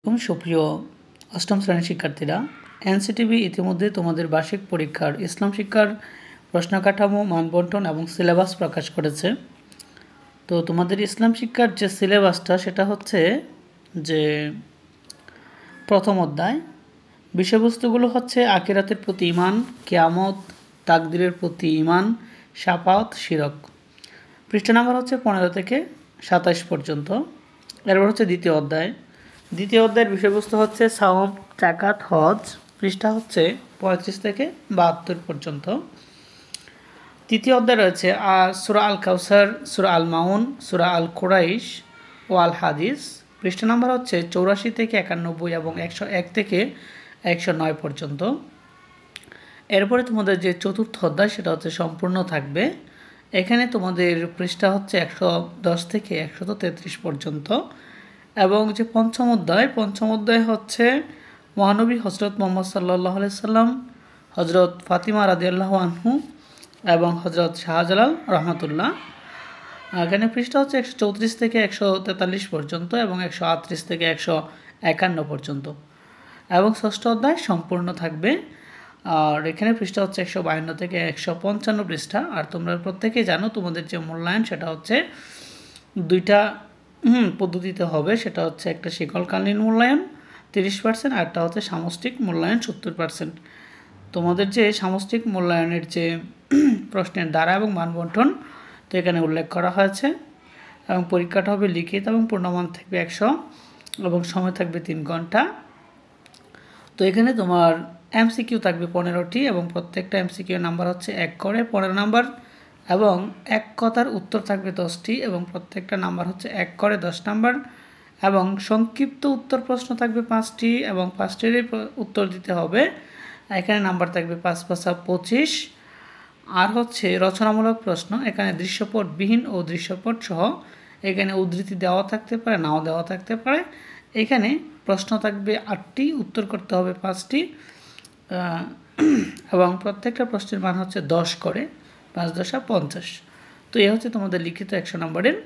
সুপ্রিয় অষ্টম শ্রেণীর শিক্ষার্থীরা, এনসিটিভি ইতিমধ্যে তোমাদের বার্ষিক পরীক্ষার ইসলাম শিক্ষার প্রশ্নকাঠামো, মানবন্টন এবং সিলেবাস প্রকাশ করেছে। তো তোমাদের ইসলাম শিক্ষার যে সিলেবাসটা সেটা হচ্ছে যে প্রথম অধ্যায়, বিষয়বস্তুগুলো হচ্ছে আখিরাতের প্রতি ঈমান, কিয়ামত, তাকদীরের প্রতি ঈমান, শাফাত, শিরক। পৃষ্ঠা নাম্বার হচ্ছে 15 থেকে 27 পর্যন্ত। এরপর হচ্ছে দ্বিতীয় অধ্যায় দ্বিতীয় বিষয়বস্তু হচ্ছে সাওম, যাকাত, হজ। পৃষ্ঠা হচ্ছে 35 থেকে 72 পর্যন্ত। তৃতীয় অধ্যায় রয়েছে সূরা আল কাউসার, সূরা আল মাউন, সূরা আল কুরাইশ ও আল হাদিস। পৃষ্ঠা নাম্বার হচ্ছে 84 থেকে 91 এবং 101 থেকে 109 পর্যন্ত। এরপরে তোমাদের যে চতুর্থ অধ্যায় সেটা হচ্ছে সম্পূর্ণ থাকবে। এখানে তোমাদের পৃষ্ঠা হচ্ছে 110 থেকে 133 পর্যন্ত। এবং যে পঞ্চম অধ্যায় হচ্ছে মহানবী হজরত মুহাম্মদ সাল্লাল্লাহু আলাইহি সাল্লাম, হজরত ফাতিমা রাদিয়াল্লাহু আনহু এবং হজরত শাহজালাল রহমাতুল্লাহ। এখানে পৃষ্ঠা হচ্ছে 134 থেকে 143 পর্যন্ত এবং 138 থেকে 151 পর্যন্ত। এবং ষষ্ঠ অধ্যায় সম্পূর্ণ থাকবে। আর এখানে পৃষ্ঠা হচ্ছে 152 থেকে 155 পৃষ্ঠা। আর তোমরা প্রত্যেকেই জানো তোমাদের যে মূল্যায়ন সেটা হচ্ছে দুইটা পদ্ধতিতে হবে। সেটা হচ্ছে একটা শিকলকালীন মূল্যায়ন 30%, আর একটা হচ্ছে সামষ্টিক মূল্যায়ন 70%। তোমাদের যে সামষ্টিক মূল্যায়নের যে প্রশ্নের দ্বারা এবং মানবন্টন তো এখানে উল্লেখ করা হয়েছে। এবং পরীক্ষাটা হবে লিখিত এবং পূর্ণমান থাকবে 100 এবং সময় থাকবে 3 ঘন্টা। তো এখানে তোমার এমসিকিউ থাকবে 15টি এবং প্রত্যেকটা এমসিকিউ নাম্বার হচ্ছে 1 করে 15 নাম্বার, এবং এক কথার উত্তর থাকবে 10টি এবং প্রত্যেকটা নাম্বার হচ্ছে 1 করে 10 নাম্বার, এবং সংক্ষিপ্ত উত্তর প্রশ্ন থাকবে 5টি এবং 5টিরই উত্তর দিতে হবে। এখানে নাম্বার থাকবে 5 × 5 = 25। আর হচ্ছে রচনামূলক প্রশ্ন, এখানে দৃশ্যপটবিহীন ও দৃশ্যপট সহ। এখানে উদ্ধৃতি দেওয়া থাকতে পারে, নাও দেওয়া থাকতে পারে। এখানে প্রশ্ন থাকবে 8টি, উত্তর করতে হবে 5টি, এবং প্রত্যেকটা প্রশ্নের মান হচ্ছে 10 করে, 5 × 10 = 50। তো এই হচ্ছে তোমাদের লিখিত 100 নম্বরের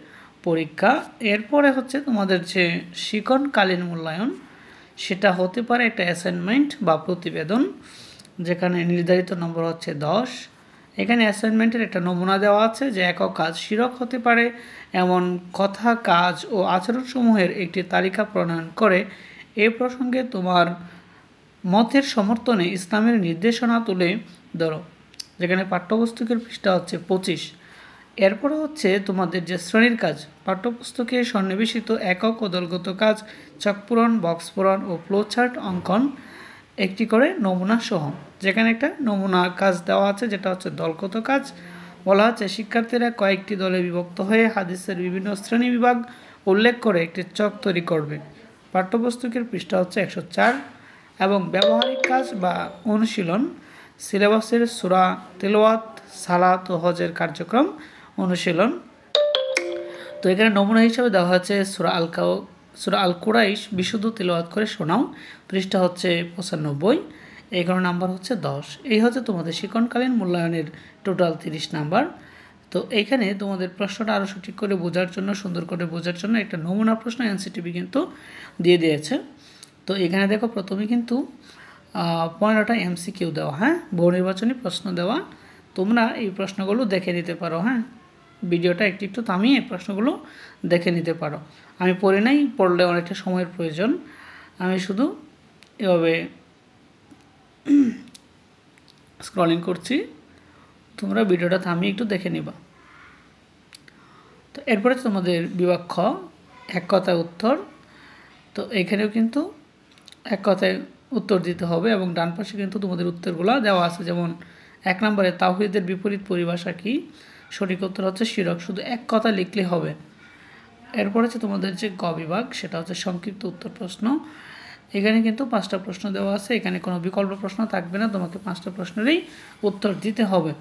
পরীক্ষা। এরপরে হচ্ছে তোমাদের যে শিক্ষণকালীন মূল্যায়ন সেটা হতে পারে একটা অ্যাসাইনমেন্ট বা প্রতিবেদন, যেখানে নির্ধারিত নম্বর হচ্ছে 10। এখানে অ্যাসাইনমেন্টের একটা নমুনা দেওয়া আছে যে একক কাজ শিরক হতে পারে এমন কথা, কাজ ও আচরণসমূহের একটি তালিকা প্রণয়ন করে এ প্রসঙ্গে তোমার মতের সমর্থনে ইসলামের নির্দেশনা তুলে ধরো। যেখানে পাঠ্যপুস্তকের পৃষ্ঠা হচ্ছে 25। এরপরে হচ্ছে তোমাদের যে শ্রেণীর কাজ, পাঠ্যপুস্তকে সন্নিবেশিত একক ও দলগত কাজ, ছক পূরণ, বক্স পূরণ ও ফ্লোচার্ট অঙ্কন একটি করে নমুনা সহ। যেখানে একটা নমুনা কাজ দেওয়া আছে যেটা হচ্ছে দলগত কাজ। বলা হচ্ছে শিক্ষার্থীরা কয়েকটি দলে বিভক্ত হয়ে হাদিসের বিভিন্ন শ্রেণী বিভাগ উল্লেখ করে একটি চক তৈরি করবে। পাঠ্যপুস্তকের পৃষ্ঠা হচ্ছে 104। এবং ব্যবহারিক কাজ বা অনুশীলন, সিলেবাসের সূরা তেলাওয়াত, সালাত ও হজের কার্যক্রম অনুশীলন। তো এখানে নমুনা হিসেবে দেওয়া হচ্ছে সূরা আল কুরাইশ বিশুদ্ধ তেলাওয়াত করে শোনাও। পৃষ্ঠা হচ্ছে 95। এখানে নাম্বার হচ্ছে 10। এই হচ্ছে তোমাদের শিক্ষণকালীন মূল্যায়নের টোটাল 30 নাম্বার। তো এইখানে তোমাদের প্রশ্নটা আরও সঠিক করে বোঝার জন্য, সুন্দর করে বোঝার জন্য একটা নমুনা প্রশ্ন এনসিটিভি কিন্তু দিয়ে দিয়েছে। তো এখানে দেখো প্রথমে কিন্তু 15টা এমসিকিউ দেওয়া, বহু নির্বাচনী প্রশ্ন দেওয়া। তোমরা এই প্রশ্নগুলো দেখে নিতে পারো। ভিডিওটা একটু থামিয়ে প্রশ্নগুলো দেখে নিতে পারো। আমি পড়ে নাই, পড়লে অনেকটা সময়ের প্রয়োজন। আমি শুধু এভাবে স্ক্রলিং করছি, তোমরা ভিডিওটা থামিয়ে একটু দেখে নিবা। তো এরপরে তোমাদের বিভাগ খ, এক কথায় উত্তর। তো এখানেও কিন্তু এক কথায় উত্তর দিতে হবে এবং ডান পাশে কিন্তু তোমাদের উত্তরগুলো দেওয়া আছে। যেমন 1 নম্বরে তাওহীদের বিপরীত পরিভাষা কি? সঠিক উত্তর হচ্ছে শিরক, শুধু এক কথা লিখলে হবে। এরপর হচ্ছে তোমাদের যে গ বিভাগ, সেটা হচ্ছে সংক্ষিপ্ত উত্তর প্রশ্ন। এখানে কিন্তু 5টা প্রশ্ন দেওয়া আছে, এখানে কোনো বিকল্প প্রশ্ন থাকবে না, তোমাকে 5টা প্রশ্নেরই উত্তর দিতে হবে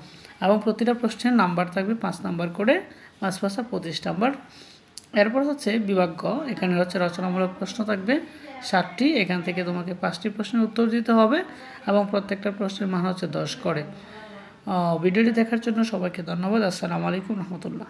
এবং প্রতিটা প্রশ্নের নাম্বার থাকবে 5 নাম্বার করে, 5 × 5 = 25 নাম্বার। এরপর হচ্ছে বিভাগ গ, এখানে হচ্ছে রচনামূলক প্রশ্ন থাকবে 7টি। এখান থেকে তোমাকে 5টি প্রশ্নের উত্তর দিতে হবে এবং প্রত্যেকটা প্রশ্নের মান হচ্ছে 10 করে। ভিডিওটি দেখার জন্য সবাইকে ধন্যবাদ। আসসালামু আলাইকুম রহমতুল্লাহ।